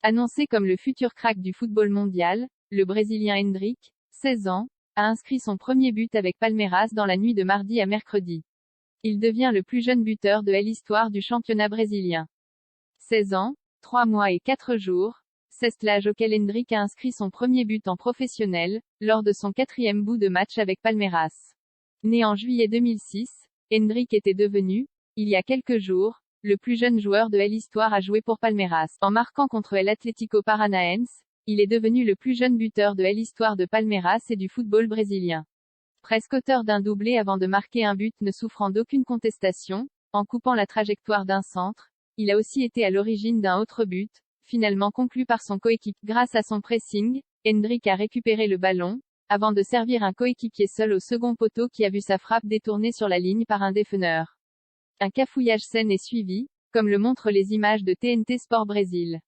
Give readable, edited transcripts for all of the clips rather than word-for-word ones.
Annoncé comme le futur crack du football mondial, le Brésilien Endrick, 16 ans, a inscrit son premier but avec Palmeiras dans la nuit de mardi à mercredi. Il devient le plus jeune buteur de l'histoire du championnat brésilien. 16 ans, 3 mois et 4 jours, c'est l'âge auquel Endrick a inscrit son premier but en professionnel, lors de son 4e bout de match avec Palmeiras. Né en juillet 2006, Endrick était devenu, il y a quelques jours, le plus jeune joueur de l'histoire à jouer pour Palmeiras. En marquant contre el Atlético Paranaense, il est devenu le plus jeune buteur de l'histoire de Palmeiras et du football brésilien. Presque auteur d'un doublé avant de marquer un but ne souffrant d'aucune contestation, en coupant la trajectoire d'un centre, il a aussi été à l'origine d'un autre but, finalement conclu par son coéquipier. Grâce à son pressing, Endrick a récupéré le ballon, avant de servir un coéquipier seul au second poteau qui a vu sa frappe détournée sur la ligne par un défenseur. Un cafouillage sain est suivi, comme le montrent les images de TNT Sport Brésil.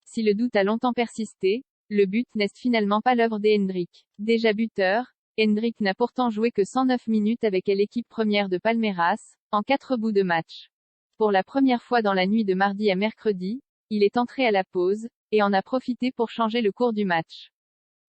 Si le doute a longtemps persisté, le but n'est finalement pas l'œuvre d'Endrick. Déjà buteur, Endrick n'a pourtant joué que 109 minutes avec l'équipe première de Palmeiras, en 4 bouts de match. Pour la première fois dans la nuit de mardi à mercredi, il est entré à la pause, et en a profité pour changer le cours du match.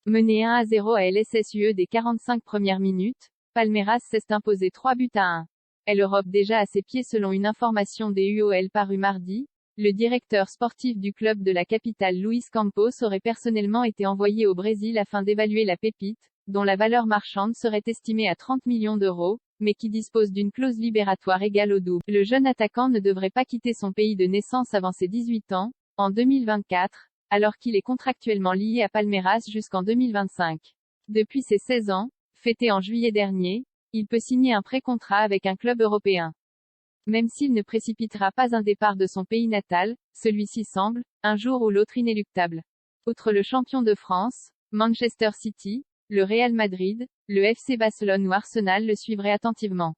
Mené 1-0 à LSSUE des 45 premières minutes, Palmeiras s'est imposé 3-1. L'Europe déjà à ses pieds selon une information des UOL parue mardi. Le directeur sportif du club de la capitale Luis Campos aurait personnellement été envoyé au Brésil afin d'évaluer la pépite, dont la valeur marchande serait estimée à 30 millions d'euros, mais qui dispose d'une clause libératoire égale au double. Le jeune attaquant ne devrait pas quitter son pays de naissance avant ses 18 ans, en 2024, alors qu'il est contractuellement lié à Palmeiras jusqu'en 2025. Depuis ses 16 ans, fêtés en juillet dernier, il peut signer un pré-contrat avec un club européen. Même s'il ne précipitera pas un départ de son pays natal, celui-ci semble, un jour ou l'autre inéluctable. Outre le champion de France, Manchester City, le Real Madrid, le FC Barcelone ou Arsenal le suivraient attentivement.